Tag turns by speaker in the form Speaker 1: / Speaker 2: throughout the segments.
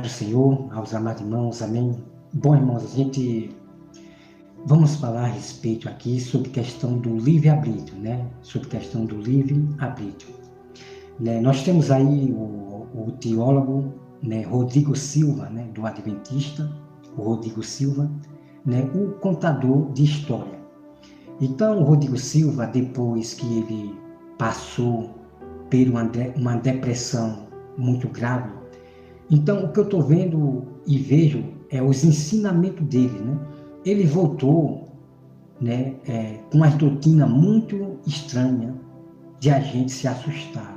Speaker 1: do Senhor, aos amados irmãos, amém. Bom, irmãos, vamos falar a respeito aqui sobre questão do livre-arbítrio, né? Sobre questão do livre-arbítrio. Né? Nós temos aí o teólogo, né, Rodrigo Silva, né, do Adventista, o Rodrigo Silva, né, o contador de história. Então, o Rodrigo Silva, depois que ele passou por uma depressão muito grave, então, o que eu estou vendo e vejo é os ensinamentos dele, né? Ele voltou, né, com uma doutrina muito estranha de a gente se assustar,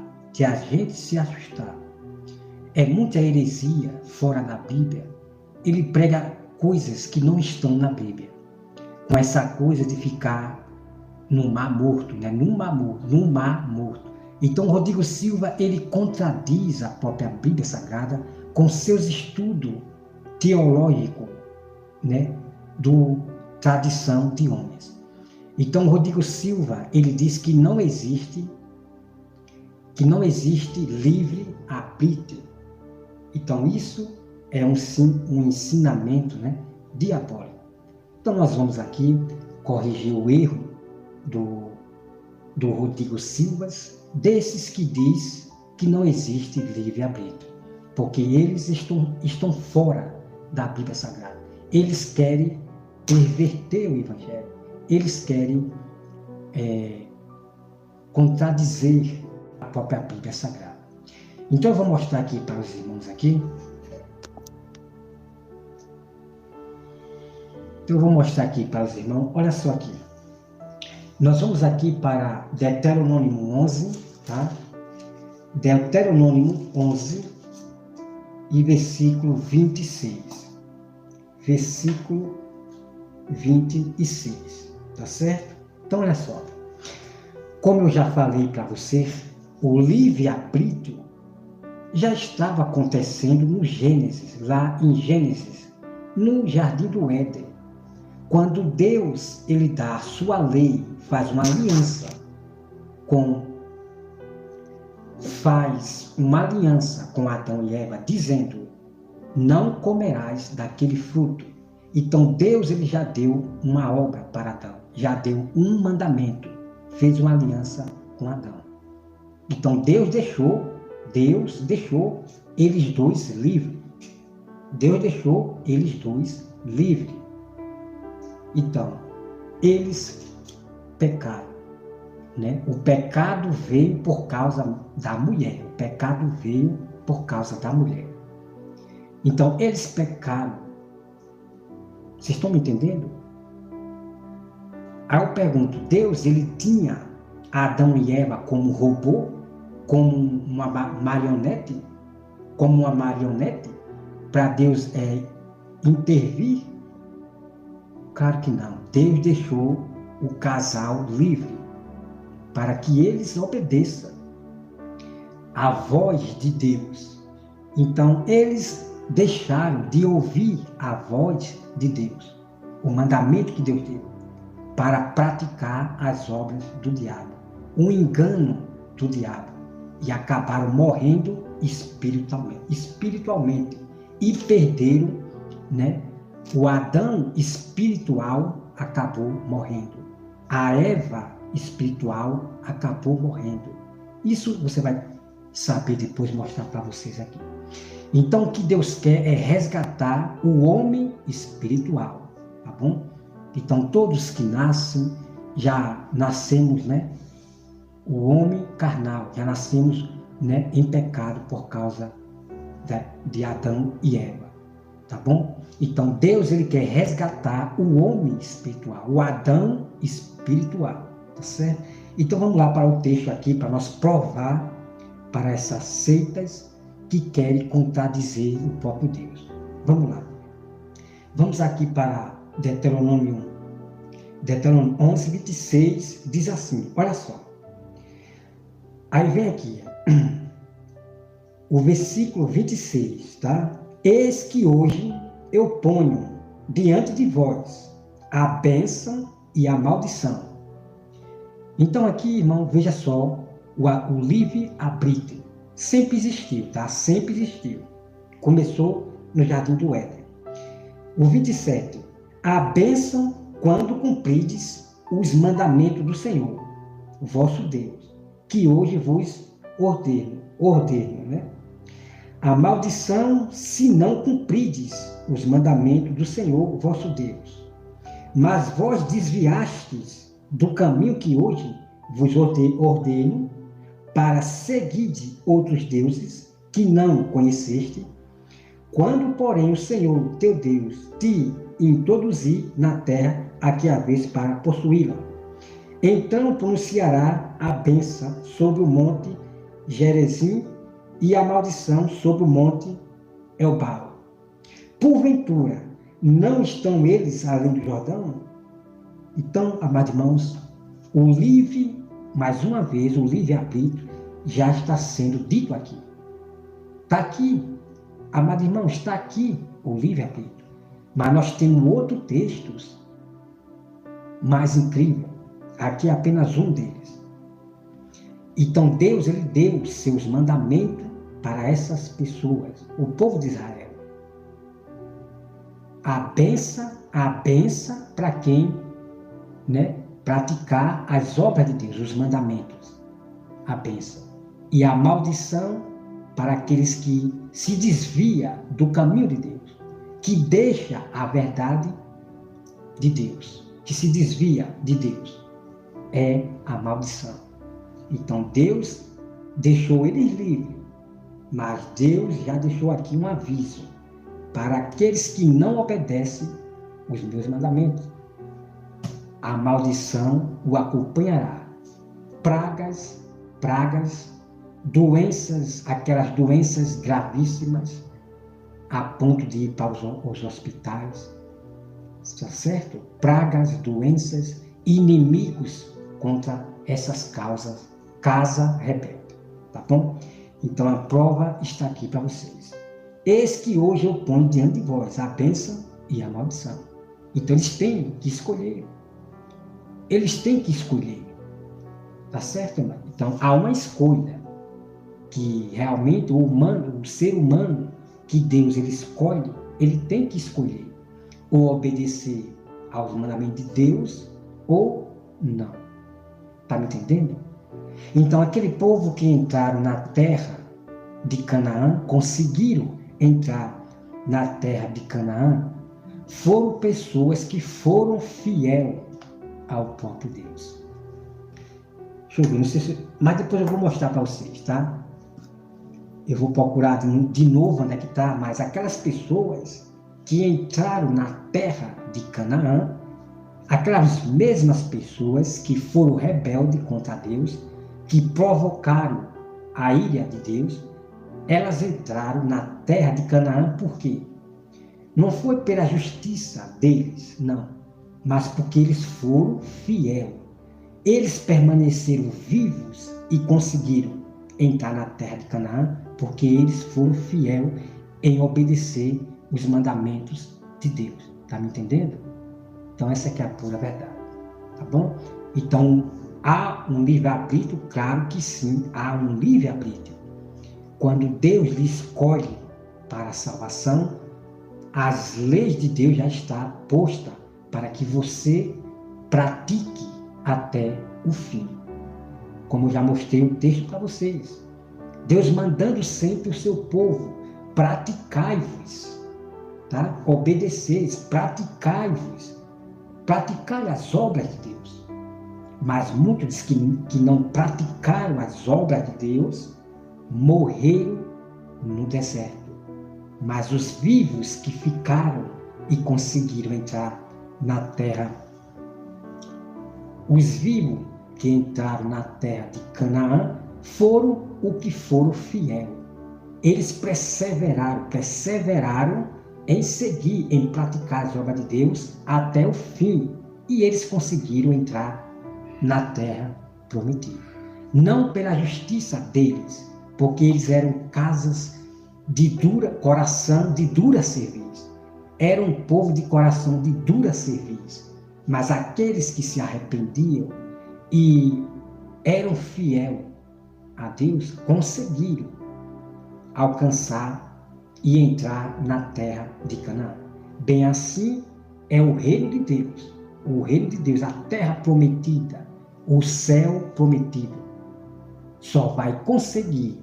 Speaker 1: É muita heresia fora da Bíblia. Ele prega coisas que não estão na Bíblia, com essa coisa de ficar no mar morto, né? No mar morto. Então, Rodrigo Silva, ele contradiz a própria Bíblia Sagrada com seus estudos teológicos, né, do tradição de homens. Então, Rodrigo Silva, ele diz que não existe livre-arbítrio. Então, isso é um ensinamento, né, diabólico. Então, nós vamos aqui corrigir o erro do Rodrigo Silva, desses que diz que não existe livre-arbítrio, porque eles estão fora da Bíblia Sagrada. Eles querem perverter o Evangelho, eles querem contradizer a própria Bíblia Sagrada. Então eu vou mostrar aqui para os irmãos aqui. Olha só aqui. Nós vamos aqui para Deuteronômio 11, tá? Deuteronômio 11 e versículo 26. Versículo 26, tá certo? Então, olha só. Como eu já falei para você, o livre-arbítrio já estava acontecendo no Gênesis, lá em Gênesis, no Jardim do Éden. Quando Deus, ele dá a sua lei, faz uma aliança com Adão e Eva, dizendo: não comerás daquele fruto. Então Deus, ele já deu uma obra para Adão, já deu um mandamento, fez uma aliança com Adão. Então Deus deixou eles dois livres. Então, eles pecaram, né? O pecado veio por causa da mulher. Então, eles pecaram. Vocês estão me entendendo? Aí eu pergunto, Deus, ele tinha Adão e Eva como robô? Como uma marionete? Para Deus intervir? Claro que não. Deus deixou o casal livre para que eles obedeçam à voz de Deus. Então, eles deixaram de ouvir a voz de Deus, o mandamento que Deus deu, para praticar as obras do diabo, um engano do diabo, e acabaram morrendo espiritualmente e perderam, né? O Adão espiritual acabou morrendo. A Eva espiritual acabou morrendo. Isso você vai saber depois, mostrar para vocês aqui. Então, o que Deus quer é resgatar o homem espiritual, tá bom? Então, todos que nascem, já nascemos, né? O homem carnal, já nascemos, né, em pecado por causa de Adão e Eva, tá bom? Então, Deus, ele quer resgatar o homem espiritual, o Adão espiritual, tá certo? Então, vamos lá para o texto aqui, para nós provar para essas seitas que querem contradizer o próprio Deus. Vamos lá. Vamos aqui para Deuteronômio 11, 26, diz assim, olha só. Aí vem aqui, o versículo 26, tá? Eis que hoje eu ponho diante de vós a bênção e a maldição. Então aqui, irmão, veja só, o livre-arbítrio sempre existiu, tá? Sempre existiu. Começou no Jardim do Éden. O 27. A bênção quando cumprides os mandamentos do Senhor, vosso Deus, que hoje vos ordeno, né? A maldição se não cumprides os mandamentos do Senhor, vosso Deus. Mas vós desviastes do caminho que hoje vos ordeno, para seguir outros deuses que não conheceste. Quando, porém, o Senhor teu Deus te introduzir na terra a que haves para possuí-la, então pronunciará a bênção sobre o monte Gerizim e a maldição sobre o monte Ebal. Porventura, não estão eles além do Jordão? Então, amados irmãos, mais uma vez, o livre-arbítrio já está sendo dito aqui. Está aqui, amados irmãos, está aqui o livre-arbítrio. Mas nós temos outros textos mais incríveis. Aqui é apenas um deles. Então Deus, ele deu seus mandamentos para essas pessoas, o povo de Israel. A benção para quem, né, praticar as obras de Deus, os mandamentos. A bênção. E a maldição para aqueles que se desvia do caminho de Deus, que deixa a verdade de Deus, que se desvia de Deus. É a maldição. Então Deus deixou eles livres, mas Deus já deixou aqui um aviso para aqueles que não obedecem os meus mandamentos. A maldição o acompanhará. Pragas, doenças, aquelas doenças gravíssimas, a ponto de ir para os hospitais, está certo? Pragas, doenças, inimigos contra essas causas, casa rebelde, tá bom? Então a prova está aqui para vocês. Eis que hoje eu ponho diante de vós a bênção e a maldição. Então eles têm que escolher. Eles têm que escolher. Tá certo, irmão? Então há uma escolha que realmente o ser humano que Deus ele escolhe, ele tem que escolher ou obedecer aos mandamentos de Deus ou não. Tá me entendendo? Então aquele povo que entraram na terra de Canaã, conseguiram entrar na terra de Canaã, foram pessoas que foram fiéis ao próprio Deus. Deixa eu ver, não sei se... mas depois eu vou mostrar para vocês, tá? Eu vou procurar de novo onde é que está, mas aquelas pessoas que entraram na terra de Canaã, aquelas mesmas pessoas que foram rebeldes contra Deus, que provocaram a ira de Deus, elas entraram na terra de Canaã por quê? Não foi pela justiça deles, não, mas porque eles foram fiéis. Eles permaneceram vivos e conseguiram entrar na terra de Canaã porque eles foram fiéis em obedecer os mandamentos de Deus. Tá me entendendo? Então essa aqui é a pura verdade, tá bom? Então há um livre-arbítrio? Claro que sim, há um livre-arbítrio. Quando Deus lhe escolhe para a salvação, as leis de Deus já estão postas para que você pratique até o fim. Como eu já mostrei o texto para vocês. Deus mandando sempre o seu povo, praticai-vos, tá? Obedeceis, praticai-vos, praticai as obras de Deus. Mas muitos que não praticaram as obras de Deus, morreram no deserto. Mas os vivos que ficaram e conseguiram entrar na terra, os vivos que entraram na terra de Canaã, foram o que foram fiéis. Eles perseveraram em seguir, em praticar as obras de Deus até o fim. E eles conseguiram entrar na terra prometida. Não pela justiça deles, porque eles eram casas de coração de dura serviço. Era um povo de coração de dura serviço. Mas aqueles que se arrependiam e eram fiéis a Deus, conseguiram alcançar e entrar na terra de Canaã. Bem assim é o reino de Deus, a terra prometida, o céu prometido. Só vai conseguir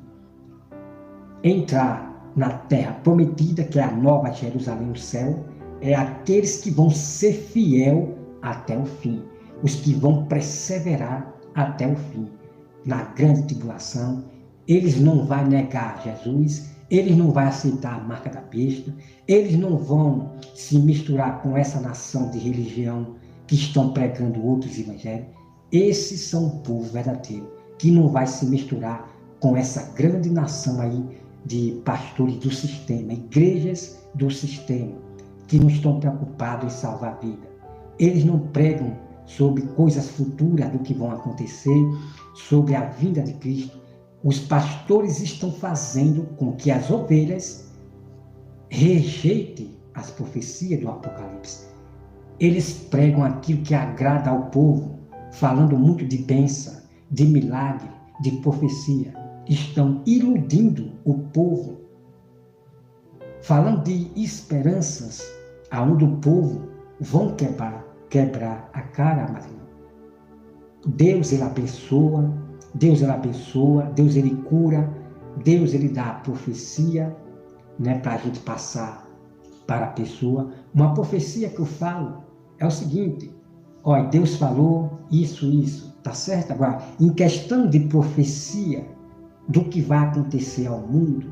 Speaker 1: entrar na terra prometida, que é a nova Jerusalém, o céu, é aqueles que vão ser fiel até o fim, os que vão perseverar até o fim. Na grande tribulação, eles não vão negar Jesus, eles não vão aceitar a marca da besta, eles não vão se misturar com essa nação de religião que estão pregando outros evangelhos. Esses são o povo verdadeiro, que não vai se misturar com essa grande nação aí de pastores do sistema, igrejas do sistema, que não estão preocupados em salvar a vida. Eles não pregam sobre coisas futuras do que vão acontecer, sobre a vinda de Cristo. Os pastores estão fazendo com que as ovelhas rejeitem as profecias do Apocalipse. Eles pregam aquilo que agrada ao povo, falando muito de bênção, de milagre, de profecia. Estão iludindo o povo, falando de esperanças, aonde o povo vão quebrar a cara, amado irmão. Deus, ele abençoa, Deus ele cura, Deus ele dá a profecia, né, para a gente passar para a pessoa. Uma profecia que eu falo é o seguinte: olha, Deus falou isso, tá certo? Agora, em questão de profecia do que vai acontecer ao mundo,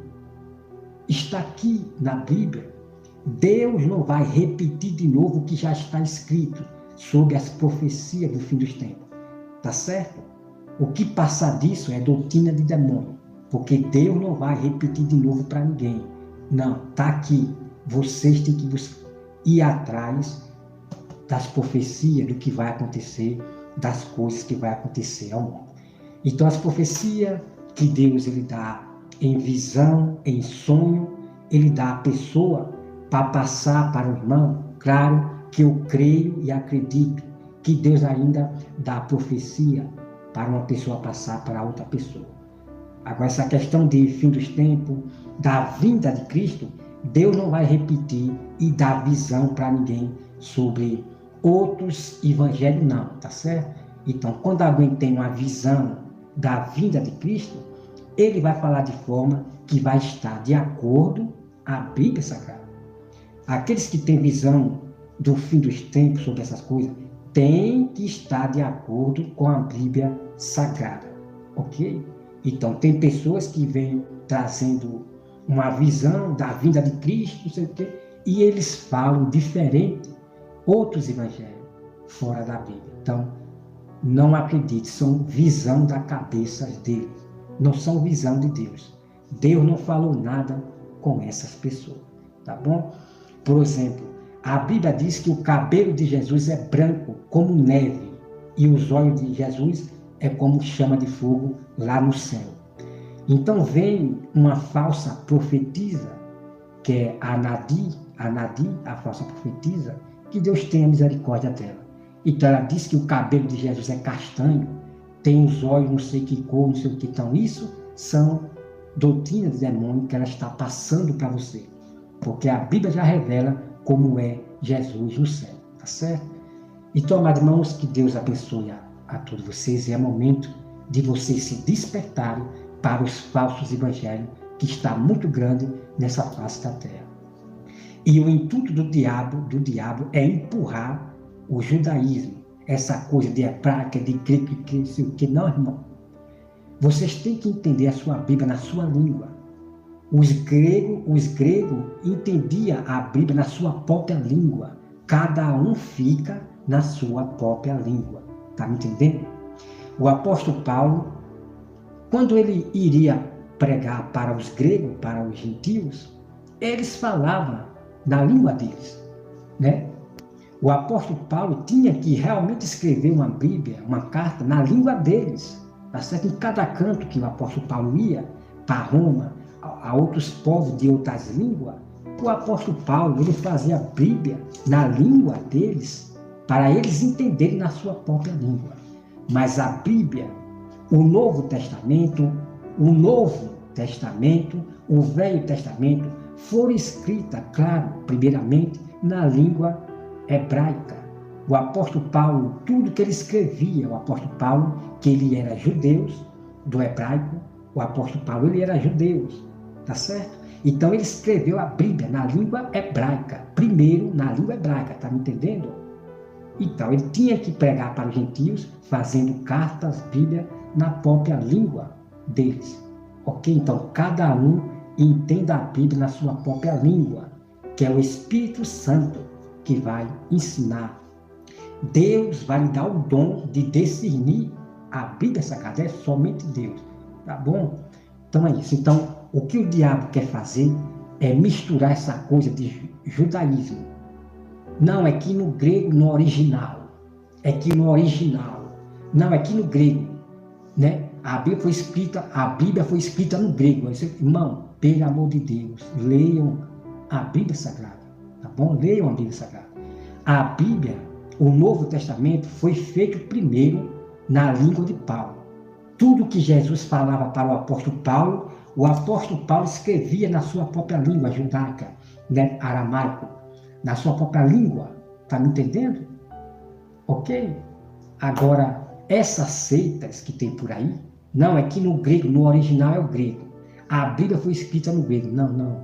Speaker 1: está aqui na Bíblia. Deus não vai repetir de novo o que já está escrito sobre as profecias do fim dos tempos, tá certo? O que passar disso é doutrina de demônio, porque Deus não vai repetir de novo para ninguém. Não, tá aqui. Vocês têm que ir atrás das profecias do que vai acontecer, das coisas que vai acontecer ao mundo. Então, as profecias que Deus ele dá em visão, em sonho, ele dá à pessoa para passar para o irmão. Claro que eu creio e acredito que Deus ainda dá a profecia para uma pessoa passar para outra pessoa. Agora, essa questão de fim dos tempos, da vinda de Cristo, Deus não vai repetir e dar visão para ninguém sobre outros evangelhos, não, tá certo? Então, quando alguém tem uma visão da vinda de Cristo, ele vai falar de forma que vai estar de acordo à Bíblia Sagrada. Aqueles que têm visão do fim dos tempos sobre essas coisas, tem que estar de acordo com a Bíblia Sagrada, ok? Então, tem pessoas que vêm trazendo uma visão da vinda de Cristo, não sei o quê, e eles falam diferente outros evangelhos fora da Bíblia. Então, não acredite, são visão da cabeça deles, não são visão de Deus. Deus não falou nada com essas pessoas, tá bom? Por exemplo, a Bíblia diz que o cabelo de Jesus é branco como neve e os olhos de Jesus é como chama de fogo lá no céu. Então vem uma falsa profetisa, que é a Nadi, a falsa profetisa, que Deus tenha misericórdia dela. Então ela diz que o cabelo de Jesus é castanho, tem os olhos não sei que cor, não sei o que. Então isso são doutrinas de demônio que ela está passando para você, porque a Bíblia já revela como é Jesus no céu, tá certo? Então, amados irmãos, que Deus abençoe a todos vocês, e é momento de vocês se despertarem para os falsos evangelhos que está muito grande nessa face da terra. E o intuito do diabo é empurrar o judaísmo, essa coisa de hebraica, de grego, que não, irmão. Vocês têm que entender a sua Bíblia na sua língua. Os gregos entendiam a Bíblia na sua própria língua. Cada um fica na sua própria língua. Está me entendendo? O apóstolo Paulo, quando ele iria pregar para os gregos, para os gentios, eles falavam na língua deles, né? O apóstolo Paulo tinha que realmente escrever uma Bíblia, uma carta na língua deles, tá certo? Em cada canto que o apóstolo Paulo ia, para Roma, a outros povos de outras línguas, o apóstolo Paulo ele fazia a Bíblia na língua deles, para eles entenderem na sua própria língua. Mas a Bíblia, o Novo Testamento, o Velho Testamento, foram escritas, claro, primeiramente, na língua hebraica. O apóstolo Paulo, tudo que ele escrevia, o apóstolo Paulo, que ele era judeu, do hebraico, o apóstolo Paulo, ele era judeu, tá certo? Então ele escreveu a Bíblia na língua hebraica, primeiro na língua hebraica, tá me entendendo? Então ele tinha que pregar para os gentios, fazendo cartas, Bíblia, na própria língua deles, ok? Então cada um entenda a Bíblia na sua própria língua, que é o Espírito Santo que vai ensinar. Deus vai lhe dar o dom de discernir a Bíblia Sagrada, é somente Deus, tá bom? Então é isso. Então, o que o diabo quer fazer é misturar essa coisa de judaísmo. Não, é que no grego, no original. É que no original. Não, é que no grego, né? A Bíblia foi escrita no grego. Irmão, pelo amor de Deus, leiam a Bíblia Sagrada, tá bom? Leiam a Bíblia Sagrada. A Bíblia, o Novo Testamento, foi feito primeiro na língua de Paulo. Tudo que Jesus falava para o apóstolo Paulo escrevia na sua própria língua judaica, né? Aramaico, na sua própria língua. Tá me entendendo? Ok? Agora, essas seitas que tem por aí, não, é que no grego, no original é o grego. A Bíblia foi escrita no grego. Não, não.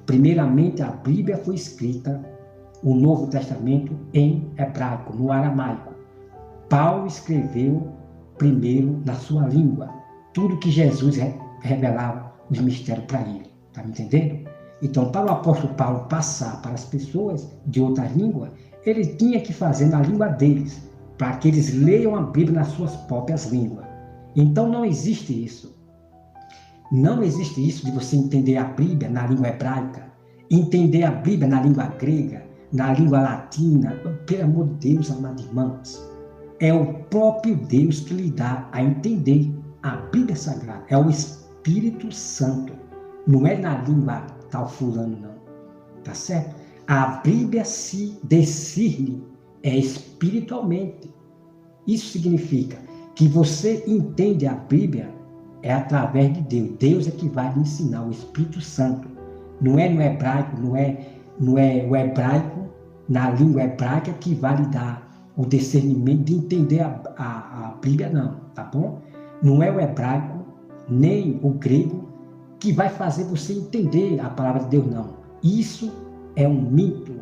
Speaker 1: Primeiramente, a Bíblia foi escrita, o Novo Testamento, em hebraico, no aramaico. Paulo escreveu primeiro na sua língua. Tudo que Jesus revelava, os mistérios para ele. Está me entendendo? Então, para o apóstolo Paulo passar para as pessoas de outras línguas, ele tinha que fazer na língua deles, para que eles leiam a Bíblia nas suas próprias línguas. Então, não existe isso. Não existe isso de você entender a Bíblia na língua hebraica, entender a Bíblia na língua grega, na língua latina. Pelo amor de Deus, amados irmãos, é o próprio Deus que lhe dá a entender a Bíblia Sagrada. É o Espírito Santo. Não é na língua tal fulano, não. Tá certo? A Bíblia se discerne espiritualmente. Isso significa que você entende a Bíblia é através de Deus. Deus é que vai lhe ensinar, o Espírito Santo. Não é no hebraico, não é o hebraico, na língua hebraica, que vai lhe dar o discernimento de entender a Bíblia, não, tá bom? Não é o hebraico, nem o grego, que vai fazer você entender a palavra de Deus, não. Isso é um mito.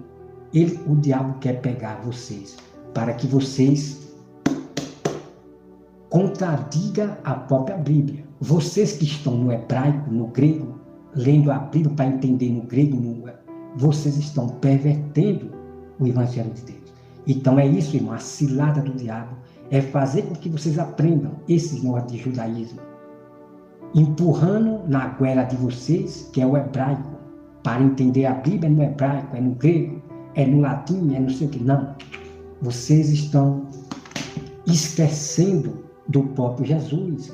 Speaker 1: O diabo quer pegar vocês, para que vocês contradigam a própria Bíblia. Vocês que estão no hebraico, no grego, lendo a Bíblia para entender no grego, vocês estão pervertendo o Evangelho de Deus. Então é isso, irmão, a cilada do diabo é fazer com que vocês aprendam esses modos de judaísmo, empurrando na goela de vocês, que é o hebraico, para entender a Bíblia no hebraico, é no grego, é no latim, é não sei o que. Não. Vocês estão esquecendo do próprio Jesus,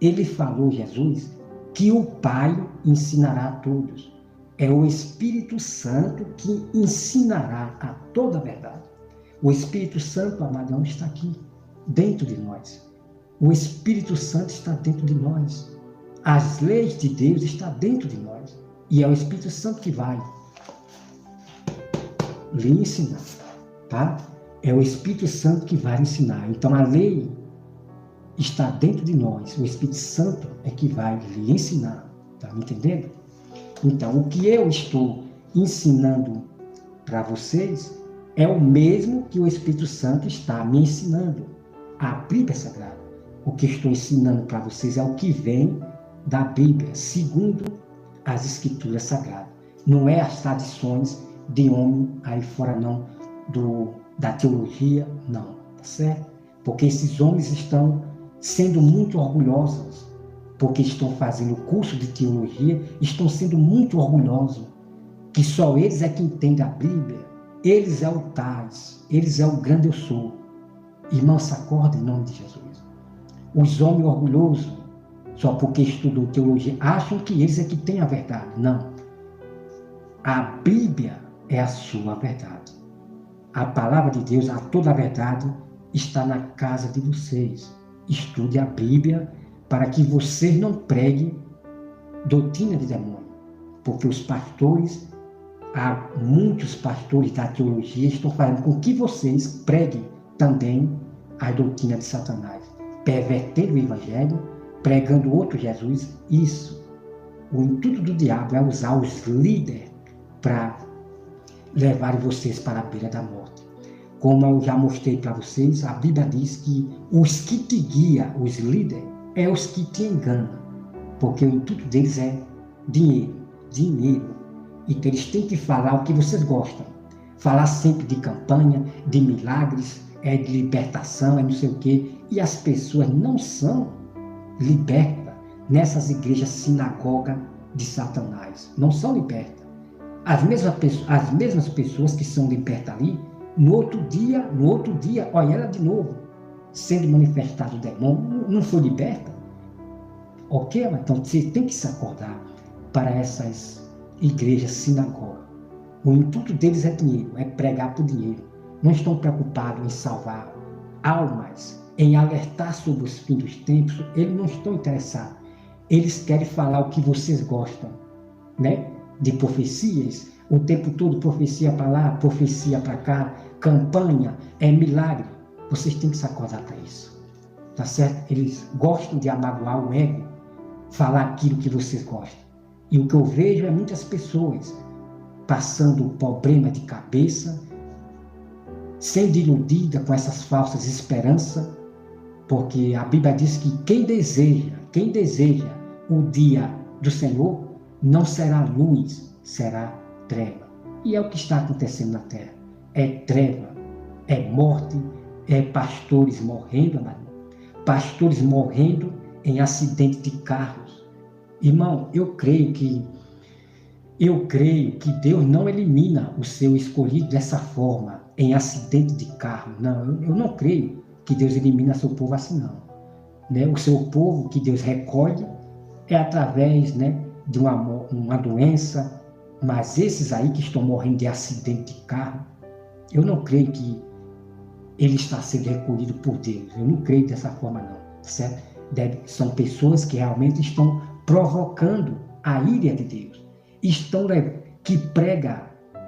Speaker 1: Ele falou, Jesus, que o Pai ensinará a todos. É o Espírito Santo que ensinará a toda a verdade. O Espírito Santo, amadão, está aqui, dentro de nós. O Espírito Santo está dentro de nós. As leis de Deus estão dentro de nós. E é o Espírito Santo que vai lhe ensinar, tá? É o Espírito Santo que vai lhe ensinar. Então a lei está dentro de nós. O Espírito Santo é que vai lhe ensinar. Tá me entendendo? Então, o que eu estou ensinando para vocês é o mesmo que o Espírito Santo está me ensinando. A Bíblia Sagrada. O que estou ensinando para vocês é o que vem da Bíblia, segundo as Escrituras Sagradas. Não é as tradições de homem aí fora, não, da teologia, não, tá certo? Porque esses homens estão sendo muito orgulhosos, porque estão fazendo curso de teologia, estão sendo muito orgulhosos, que só eles é que entendem a Bíblia, eles é o tais, eles é o grande eu sou. Irmão, se acorda em nome de Jesus. Os homens orgulhosos, só porque estudam teologia, acham que eles é que têm a verdade. Não. A Bíblia é a sua verdade. A palavra de Deus, a toda a verdade, está na casa de vocês. Estude a Bíblia para que vocês não preguem doutrina de demônio. porque os pastores, há muitos pastores da teologia estão fazendo com que vocês preguem também a doutrina de Satanás, pervertendo o evangelho, pregando outro Jesus. Isso, o intuito do diabo é usar os líderes para levarem vocês para a beira da morte. Como eu já mostrei para vocês, a Bíblia diz que os que te guiam, os líderes, é os que te enganam, porque o intuito deles é dinheiro. Então eles têm que falar o que vocês gostam, falar sempre de campanha, de milagres, de libertação, não sei o quê, e as pessoas não são libertas nessas igrejas sinagoga de Satanás, não são libertas. As mesmas pessoas que são libertas ali, no outro dia, olha ela de novo, sendo manifestado o demônio, não foi liberta. Ok? Então você tem que se acordar para essas igrejas sinagogas. O intuito deles é dinheiro, é pregar por dinheiro. Não estão preocupados em salvar almas, em alertar sobre os fins dos tempos. Eles não estão interessados. Eles querem falar o que vocês gostam, né? De profecias, o tempo todo profecia para lá, profecia para cá, campanha, milagre. Vocês têm que se acordar para isso, tá certo? Eles gostam de amagoar o ego, falar aquilo que vocês gostam. E o que eu vejo é muitas pessoas passando problema de cabeça, sendo iludida com essas falsas esperanças, porque a Bíblia diz que quem deseja o dia do Senhor, não será luz, será treva. E é o que está acontecendo na terra. É treva, é morte, é pastores morrendo, amado. Pastores morrendo em acidente de carros. Irmão, eu creio que Deus não elimina o seu escolhido dessa forma, em acidente de carro. Não, eu não creio que Deus elimina seu povo assim, não. Né? O seu povo que Deus recolhe é através, né, de uma doença, mas esses aí que estão morrendo de acidente de carro, eu não creio que ele está sendo recolhido por Deus. Eu não creio dessa forma, não. Certo? São pessoas que realmente estão provocando a ira de Deus.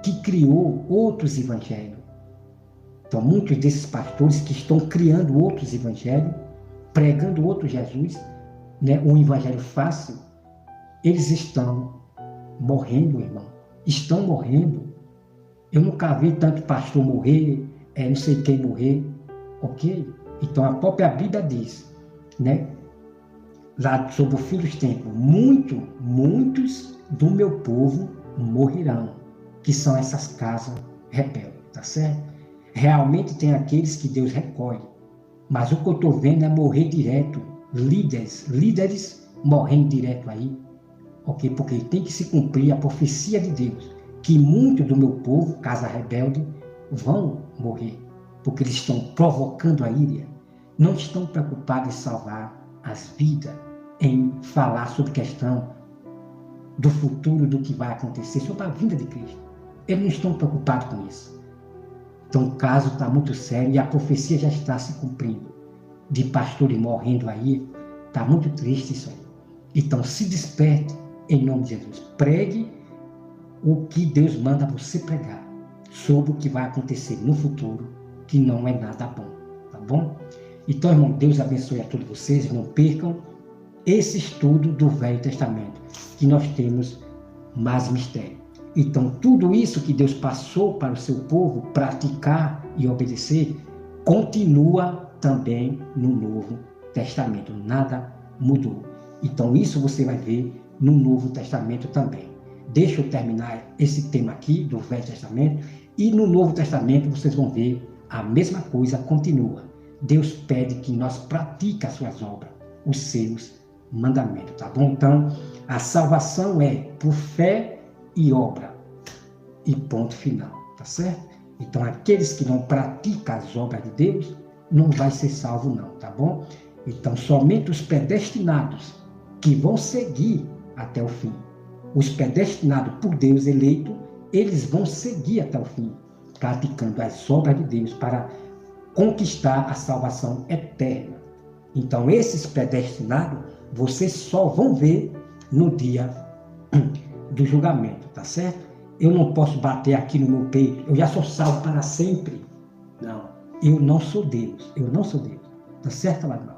Speaker 1: Que criou outros evangelhos. Então, muitos desses pastores que estão criando outros evangelhos, pregando outro Jesus, né, um evangelho fácil, eles estão morrendo, irmão. Estão morrendo. Eu nunca vi tanto pastor morrer, não sei quem morrer, ok? Então, a própria Bíblia diz, né, lá sobre o fim dos tempos, muitos do meu povo morrerão, que são essas casas rebeldes, tá certo? Realmente tem aqueles que Deus recolhe, mas o que eu estou vendo é morrer direto, líderes morrendo direto aí, ok? Porque tem que se cumprir a profecia de Deus, que muitos do meu povo, casa rebelde, vão morrer, porque eles estão provocando a ira, não estão preocupados em salvar as vidas, em falar sobre questão do futuro, do que vai acontecer, sobre a vinda de Cristo. Eles não estão preocupados com isso. Então o caso está muito sério e a profecia já está se cumprindo. De pastores morrendo aí, está muito triste isso aí. Então se desperte em nome de Jesus. Pregue o que Deus manda você pregar sobre o que vai acontecer no futuro, que não é nada bom, tá bom? Então, irmão, Deus abençoe a todos vocês, não percam esse estudo do Velho Testamento, que nós temos mais mistério. Então, tudo isso que Deus passou para o seu povo praticar e obedecer, continua também no Novo Testamento. Nada mudou. Então, isso você vai ver no Novo Testamento também. Deixa eu terminar esse tema aqui do Velho Testamento, e no Novo Testamento vocês vão ver a mesma coisa continua. Deus pede que nós pratiquemos as suas obras, os seus mandamentos, tá bom? Então, a salvação é por fé e obra, e ponto final, tá certo? Então, aqueles que não praticam as obras de Deus, não vai ser salvo não, tá bom? Então, somente os predestinados que vão seguir até o fim. Os predestinados por Deus eleito, eles vão seguir até o fim, praticando as obras de Deus para conquistar a salvação eterna. Então, esses predestinados, vocês só vão ver no dia do julgamento, tá certo? Eu não posso bater aqui no meu peito, eu já sou salvo para sempre. Não, eu não sou Deus, tá certo, amado irmão?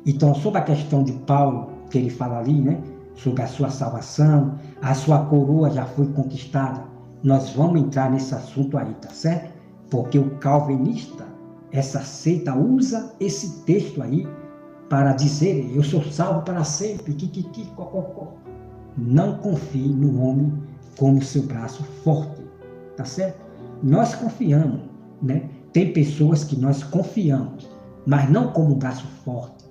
Speaker 1: Então, sobre a questão de Paulo, que ele fala ali, né, sobre a sua salvação, a sua coroa já foi conquistada, nós vamos entrar nesse assunto aí, tá certo? Porque o calvinista, essa seita, usa esse texto aí para dizer, eu sou salvo para sempre, cococó. Não confie no homem como seu braço forte, tá certo? Nós confiamos, né? Tem pessoas que nós confiamos, mas não como braço forte.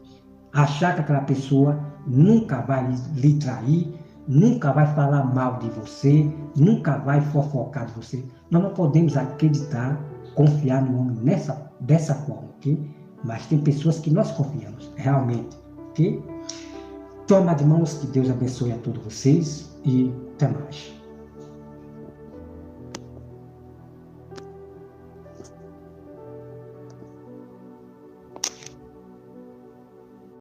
Speaker 1: Achar que aquela pessoa nunca vai lhe trair, nunca vai falar mal de você, nunca vai fofocar de você. Nós não podemos acreditar, confiar no homem dessa forma, ok? Mas tem pessoas que nós confiamos, realmente, ok? Então, amados irmãos, que Deus abençoe a todos vocês e até mais.